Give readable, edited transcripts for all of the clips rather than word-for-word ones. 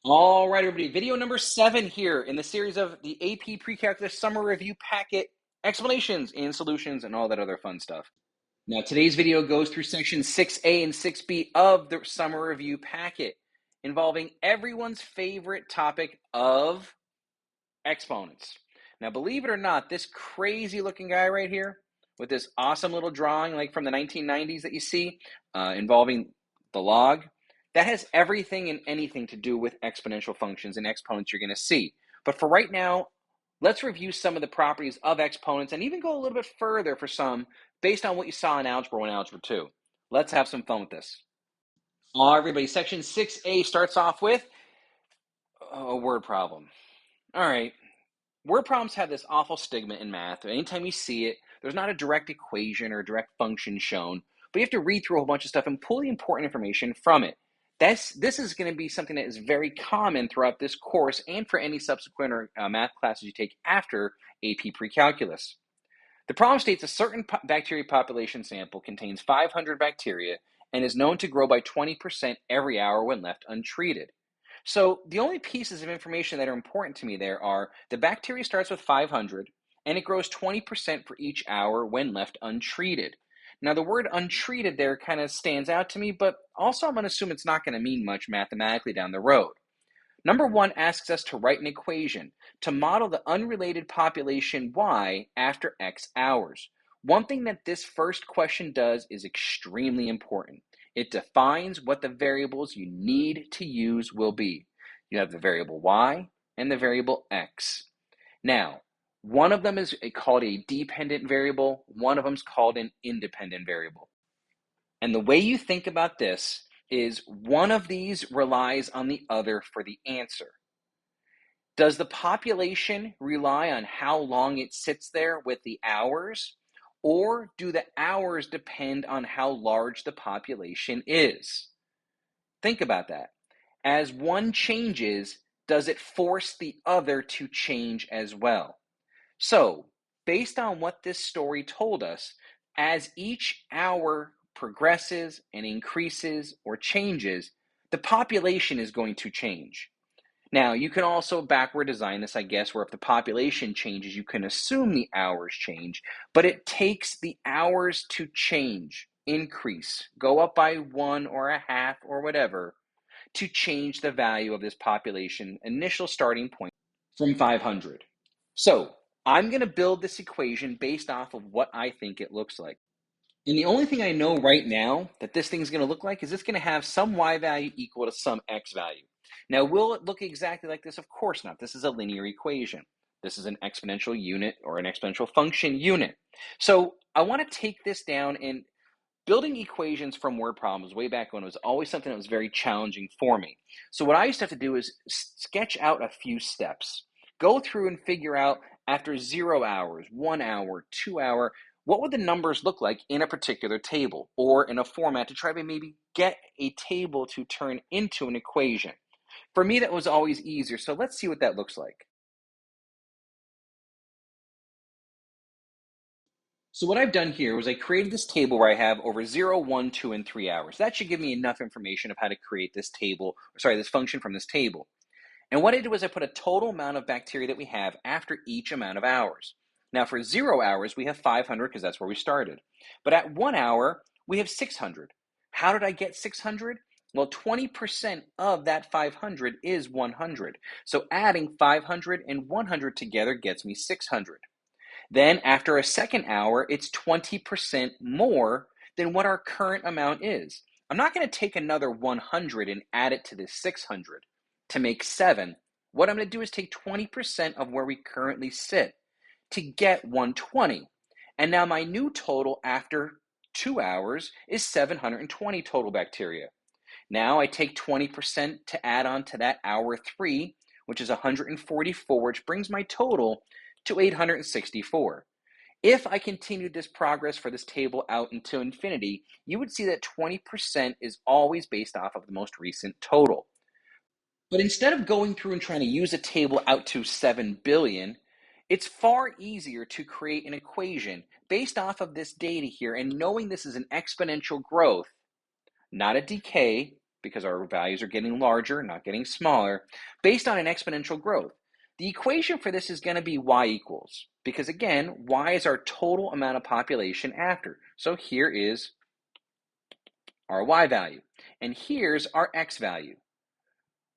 All right, everybody, video number 7 here in the series of the AP Pre-Calculus Summer Review Packet, explanations and solutions and all that other fun stuff. Now, today's video goes through sections 6A and 6B of the Summer Review Packet, involving everyone's favorite topic of exponents. Now, believe it or not, this crazy looking guy right here with this awesome little drawing like from the 1990s that you see involving the log, that has everything and anything to do with exponential functions and exponents you're going to see. But for right now, let's review some of the properties of exponents and even go a little bit further for some based on what you saw in Algebra 1 and Algebra 2. Let's have some fun with this. All right, everybody, section 6A starts off with a word problem. All right. Word problems have this awful stigma in math. Anytime you see it, there's not a direct equation or a direct function shown, but you have to read through a whole bunch of stuff and pull the important information from it. This is going to be something that is very common throughout this course and for any subsequent math classes you take after AP Pre-Calculus. The problem states a certain bacteria population sample contains 500 bacteria and is known to grow by 20% every hour when left untreated. So the only pieces of information that are important to me there are the bacteria starts with 500 and it grows 20% for each hour when left untreated. Now the word untreated there kind of stands out to me, but also I'm going to assume it's not going to mean much mathematically down the road. Number 1 asks us to write an equation to model the unrelated population Y after X hours. One thing that this first question does is extremely important. It defines what the variables you need to use will be. You have the variable Y and the variable X. Now, one of them is called a dependent variable, one of them is called an independent variable. And the way you think about this is one of these relies on the other for the answer. Does the population rely on how long it sits there with the hours, or do the hours depend on how large the population is? Think about that. As one changes, does it force the other to change as well? So, based on what this story told us, as each hour progresses and increases or changes, the population is going to change. Now, you can also backward design this, I guess, where if the population changes, you can assume the hours change, but it takes the hours to change, increase, go up by 1 or a half or whatever, to change the value of this population initial starting point from 500. So, I'm going to build this equation based off of what I think it looks like. And the only thing I know right now that this thing's going to look like is it's going to have some y value equal to some x value. Now, will it look exactly like this? Of course not. This is a linear equation. This is an exponential unit or an exponential function unit. So I want to take this down, and building equations from word problems way back when was always something that was very challenging for me. So what I used to have to do is sketch out a few steps, go through and figure out after 0 hours, 1 hour, 2 hour, what would the numbers look like in a particular table or in a format to try to maybe get a table to turn into an equation. For me, that was always easier. So let's see what that looks like. So what I've done here was I created this table where I have over 0, 1, 2, and 3 hours. That should give me enough information of how to create this this function from this table. And what I did was I put a total amount of bacteria that we have after each amount of hours. Now for 0 hours, we have 500 because that's where we started. But at 1 hour, we have 600. How did I get 600? Well, 20% of that 500 is 100. So adding 500 and 100 together gets me 600. Then after a second hour, it's 20% more than what our current amount is. I'm not going to take another 100 and add it to this 600 to make 7. What I'm going to do is take 20% of where we currently sit to get 120. And now my new total after 2 hours is 720 total bacteria. Now I take 20% to add on to that hour 3, which is 144, which brings my total to 864. If I continued this progress for this table out until infinity, you would see that 20% is always based off of the most recent total. But instead of going through and trying to use a table out to 7 billion, it's far easier to create an equation based off of this data here and knowing this is an exponential growth, not a decay, because our values are getting larger, not getting smaller, based on an exponential growth. The equation for this is going to be y equals, because again, y is our total amount of population after. So here is our y value, and here's our x value.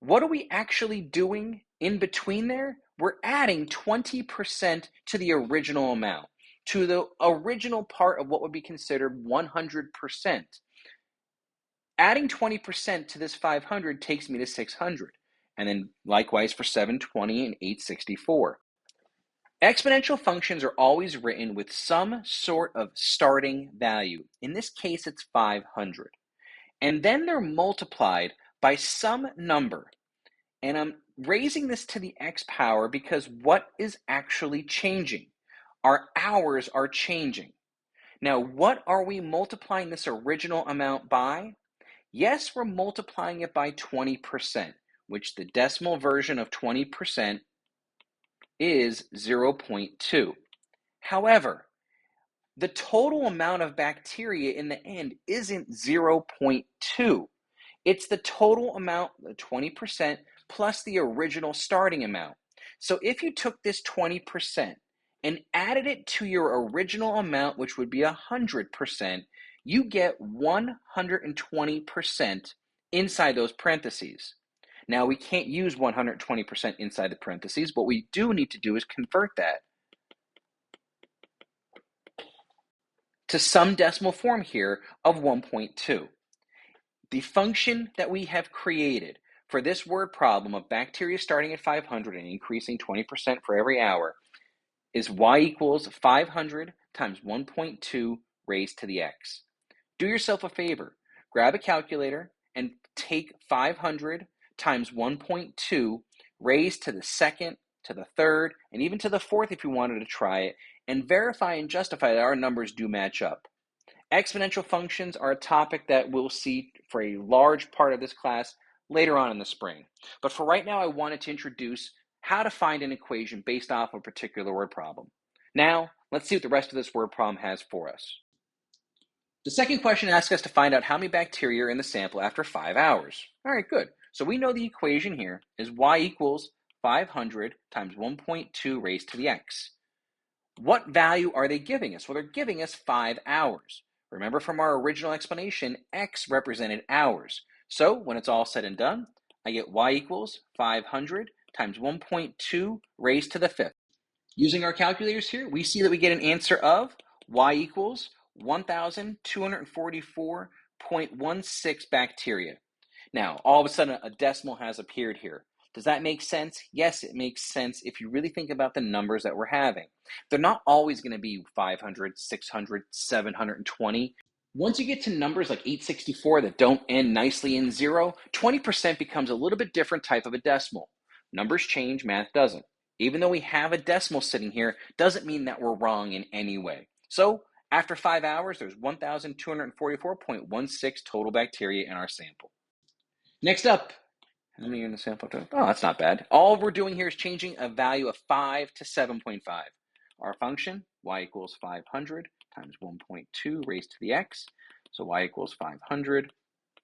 What are we actually doing in between there? We're adding 20% to the original amount, to the original part of what would be considered 100%. Adding 20% to this 500 takes me to 600, and then likewise for 720 and 864. Exponential functions are always written with some sort of starting value. In this case, it's 500. And then they're multiplied by some number. And I'm raising this to the x power because what is actually changing? Our hours are changing. Now, what are we multiplying this original amount by? Yes, we're multiplying it by 20%, which the decimal version of 20% is 0.2. However, the total amount of bacteria in the end isn't 0.2. It's the total amount, the 20%, plus the original starting amount. So if you took this 20% and added it to your original amount, which would be 100%, you get 120% inside those parentheses. Now, we can't use 120% inside the parentheses. What we do need to do is convert that to some decimal form here of 1.2. The function that we have created for this word problem of bacteria starting at 500 and increasing 20% for every hour is y equals 500 times 1.2 raised to the x. Do yourself a favor. Grab a calculator and take 500 times 1.2 raised to the second, to the third, and even to the fourth if you wanted to try it, and verify and justify that our numbers do match up. Exponential functions are a topic that we'll see for a large part of this class later on in the spring. But for right now, I wanted to introduce how to find an equation based off a particular word problem. Now, let's see what the rest of this word problem has for us. The second question asks us to find out how many bacteria are in the sample after 5 hours. All right, good. So we know the equation here is y equals 500 times 1.2 raised to the x. What value are they giving us? Well, they're giving us 5 hours. Remember from our original explanation, x represented hours. So when it's all said and done, I get y equals 500 times 1.2 raised to the fifth. Using our calculators here, we see that we get an answer of y equals 1,244.16 bacteria. Now, all of a sudden, a decimal has appeared here. Does that make sense? Yes, it makes sense if you really think about the numbers that we're having. They're not always going to be 500, 600, 720. Once you get to numbers like 864 that don't end nicely in zero, 20% becomes a little bit different type of a decimal. Numbers change, math doesn't. Even though we have a decimal sitting here, doesn't mean that we're wrong in any way. So after 5 hours, there's 1,244.16 total bacteria in our sample. Next up, how many are in the sample? Oh, that's not bad. All we're doing here is changing a value of 5 to 7.5. Our function, y equals 500 times 1.2 raised to the x. So y equals 500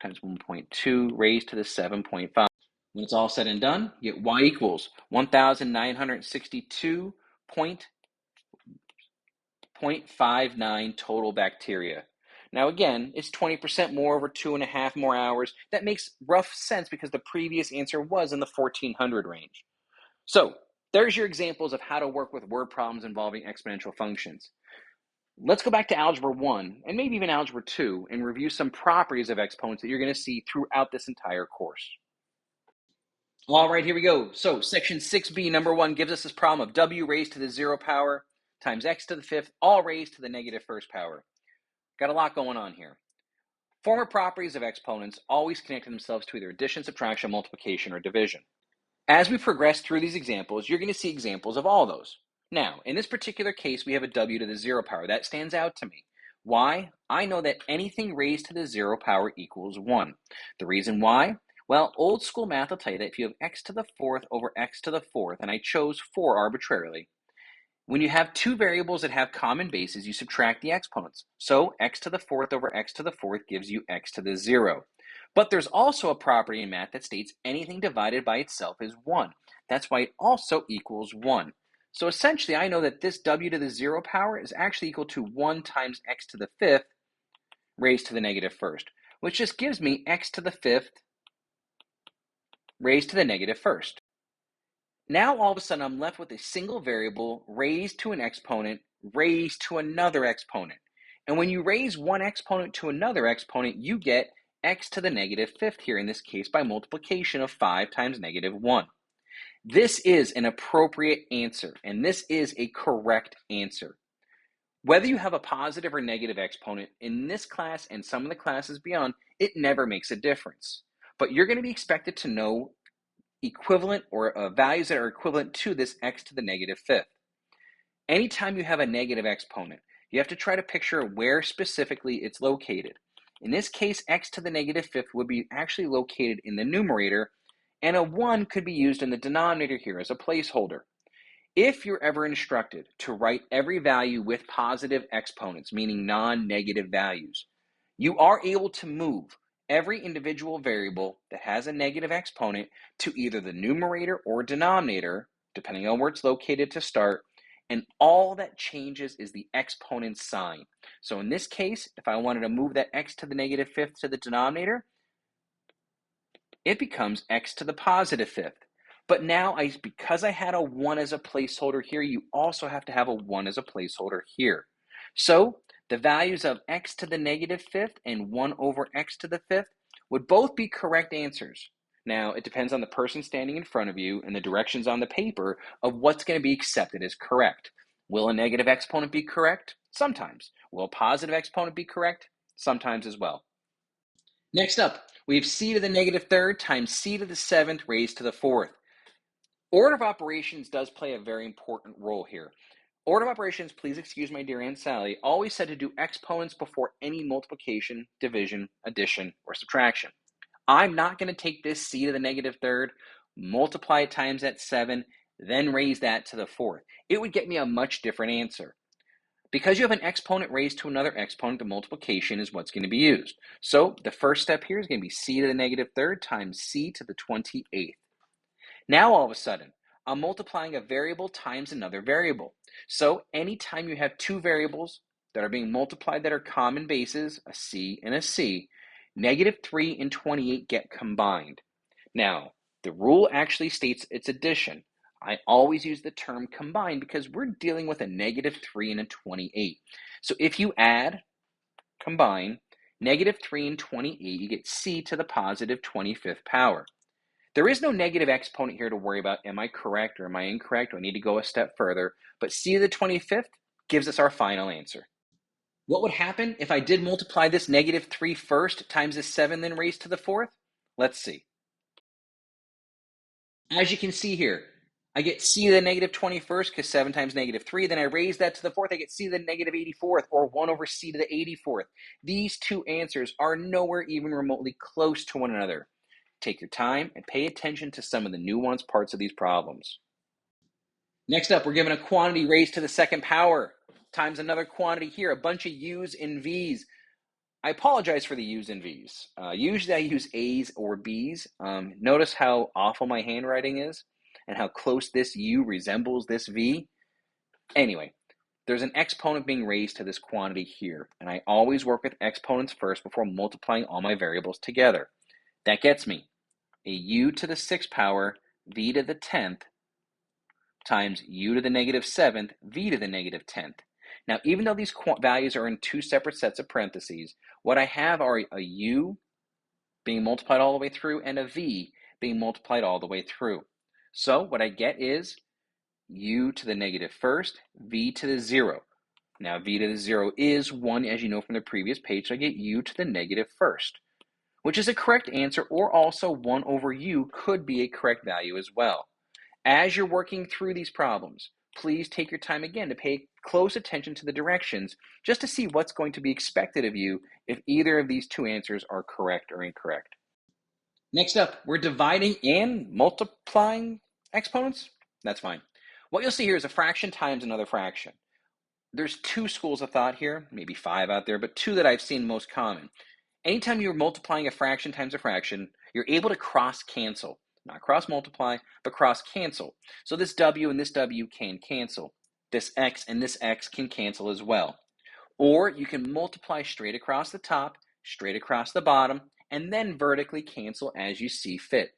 times 1.2 raised to the 7.5. When it's all said and done, you get y equals 1,962.59 total bacteria. Now again, it's 20% more over 2.5 more hours. That makes rough sense because the previous answer was in the 1400 range. So there's your examples of how to work with word problems involving exponential functions. Let's go back to Algebra 1 and maybe even Algebra 2 and review some properties of exponents that you're going to see throughout this entire course. All right, here we go. So section 6b, number 1, gives us this problem of w raised to the 0 power times x to the 5th, all raised to the negative 1st power. Got a lot going on here. Former properties of exponents always connect themselves to either addition, subtraction, multiplication, or division. As we progress through these examples, you're going to see examples of all those. Now, in this particular case, we have a w to the 0 power. That stands out to me. Why? I know that anything raised to the 0 power equals 1. The reason why? Well, old school math will tell you that if you have x to the 4th over x to the 4th, and I chose 4 arbitrarily, when you have two variables that have common bases, you subtract the exponents. So x to the 4th over x to the 4th gives you x to the 0. But there's also a property in math that states anything divided by itself is 1. That's why it also equals 1. So essentially, I know that this w to the 0 power is actually equal to 1 times x to the 5th raised to the negative first, which just gives me x to the 5th raised to the negative first. Now all of a sudden I'm left with a single variable raised to an exponent raised to another exponent. And when you raise one exponent to another exponent, you get x to the negative 5th here, in this case by multiplication of 5 times negative 1. This is an appropriate answer, and this is a correct answer. Whether you have a positive or negative exponent, in this class and some of the classes beyond, it never makes a difference. But you're going to be expected to know equivalent or values that are equivalent to this x to the negative 5th. Anytime you have a negative exponent, you have to try to picture where specifically it's located. In this case, x to the negative 5th would be actually located in the numerator, and a 1 could be used in the denominator here as a placeholder. If you're ever instructed to write every value with positive exponents, meaning non-negative values, you are able to move every individual variable that has a negative exponent to either the numerator or denominator, depending on where it's located to start, and all that changes is the exponent sign. So in this case, if I wanted to move that x to the negative 5th to the denominator, it becomes x to the positive 5th. But now, because I had a 1 as a placeholder here, you also have to have a 1 as a placeholder here. So the values of x to the negative 5th and 1 over x to the 5th would both be correct answers. Now, it depends on the person standing in front of you and the directions on the paper of what's going to be accepted as correct. Will a negative exponent be correct? Sometimes. Will a positive exponent be correct? Sometimes as well. Next up, we have c to the negative 3rd times c to the 7th raised to the 4th. Order of operations does play a very important role here. Order of operations, please excuse my dear Aunt Sally, always said to do exponents before any multiplication, division, addition, or subtraction. I'm not going to take this c to the negative 3rd, multiply it times that 7, then raise that to the 4th. It would get me a much different answer. Because you have an exponent raised to another exponent, the multiplication is what's going to be used. So the first step here is going to be c to the negative 3rd times c to the 28th. Now all of a sudden, I'm multiplying a variable times another variable. So anytime you have two variables that are being multiplied that are common bases, a c and a c, negative 3 and 28 get combined. Now, the rule actually states it's addition. I always use the term combined because we're dealing with a negative 3 and a 28. So if you add, combine, negative 3 and 28, you get c to the positive 25th power. There is no negative exponent here to worry about. Am I correct or am I incorrect? Do I need to go a step further? But c to the 25th gives us our final answer. What would happen if I did multiply this negative 3 first times this 7 then raised to the 4th? Let's see. As you can see here, I get c to the negative 21st because 7 times negative 3. Then I raise that to the 4th. I get c to the negative 84th, or 1 over c to the 84th. These two answers are nowhere even remotely close to one another. Take your time and pay attention to some of the nuanced parts of these problems. Next up, we're given a quantity raised to the 2nd power times another quantity here, a bunch of u's and v's. I apologize for the u's and v's. Usually I use a's or b's. Notice how awful my handwriting is and how close this u resembles this v. Anyway, there's an exponent being raised to this quantity here, and I always work with exponents first before multiplying all my variables together. That gets me a u to the 6th power, v to the 10th, times u to the negative 7th, v to the negative 10th. Now, even though these values are in two separate sets of parentheses, what I have are a u being multiplied all the way through and a v being multiplied all the way through. So what I get is u to the negative 1st, v to the 0. Now, v to the 0 is 1, as you know from the previous page, so I get u to the negative 1st. Which is a correct answer, or also 1 over u could be a correct value as well. As you're working through these problems, please take your time again to pay close attention to the directions just to see what's going to be expected of you if either of these two answers are correct or incorrect. Next up, we're dividing and multiplying exponents. That's fine. What you'll see here is a fraction times another fraction. There's two schools of thought here, maybe 5 out there, but 2 that I've seen most common. Anytime you're multiplying a fraction times a fraction, you're able to cross cancel. Not cross multiply, but cross cancel. So this W and this W can cancel. This X and this X can cancel as well. Or you can multiply straight across the top, straight across the bottom, and then vertically cancel as you see fit.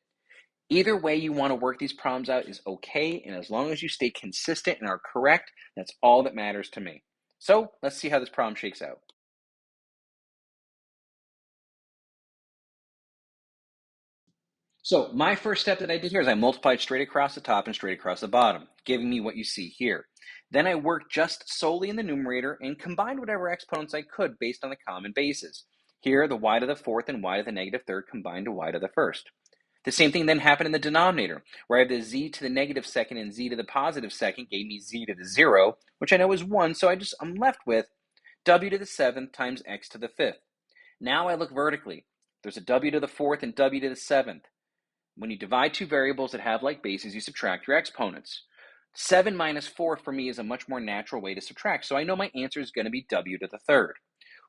Either way you want to work these problems out is okay, and as long as you stay consistent and are correct, that's all that matters to me. So let's see how this problem shakes out. So my first step that I did here is I multiplied straight across the top and straight across the bottom, giving me what you see here. Then I worked just solely in the numerator and combined whatever exponents I could based on the common bases. Here, the y to the fourth and y to the negative third combined to y to the first. The same thing then happened in the denominator, where I have the z to the negative second and z to the positive second gave me z to the 0, which I know is 1, so I'm left with w to the 7th times x to the 5th. Now I look vertically. There's a w to the 4th and w to the 7th. When you divide two variables that have like bases, you subtract your exponents. 7 minus 4 for me is a much more natural way to subtract, so I know my answer is going to be w to the 3rd.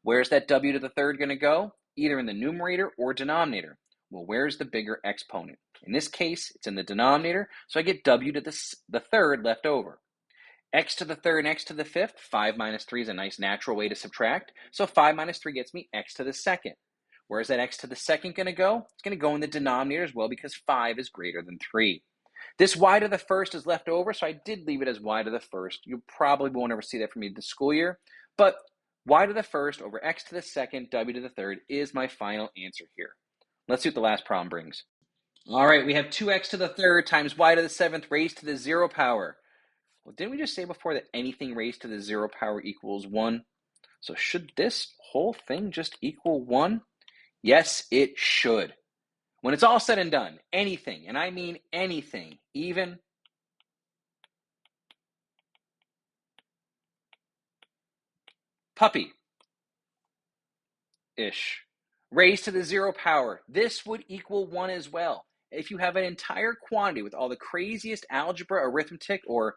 Where's that w to the 3rd going to go? Either in the numerator or denominator. Well, where's the bigger exponent? In this case, it's in the denominator, so I get w to the 3rd left over. X to the 3rd and x to the 5th, 5 minus 3 is a nice natural way to subtract, so 5 minus 3 gets me x to the 2nd. Where's that x to the 2nd going to go? It's going to go in the denominator as well because 5 is greater than 3. This y to the 1st is left over, so I did leave it as y to the 1st. You probably won't ever see that from me this school year, but y to the 1st over x to the 2nd, w to the 3rd is my final answer here. Let's see what the last problem brings. All right, we have 2x to the 3rd times y to the 7th raised to the 0 power. Well, didn't we just say before that anything raised to the 0 power equals 1? So should this whole thing just equal 1? Yes, it should. When it's all said and done, anything, and I mean anything, even puppy-ish, raised to the 0 power, this would equal 1 as well. If you have an entire quantity with all the craziest algebra, arithmetic, or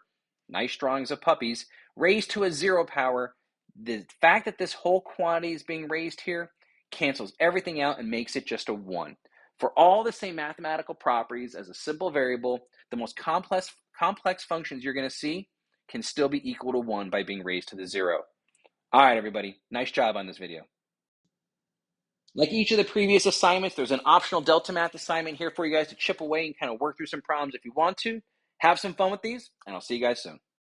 nice drawings of puppies raised to a 0 power, the fact that this whole quantity is being raised here cancels everything out and makes it just a 1. For all the same mathematical properties as a simple variable, the most complex functions you're going to see can still be equal to 1 by being raised to the 0. All right, everybody. Nice job on this video. Like each of the previous assignments, there's an optional DeltaMath assignment here for you guys to chip away and kind of work through some problems if you want to. Have some fun with these, and I'll see you guys soon.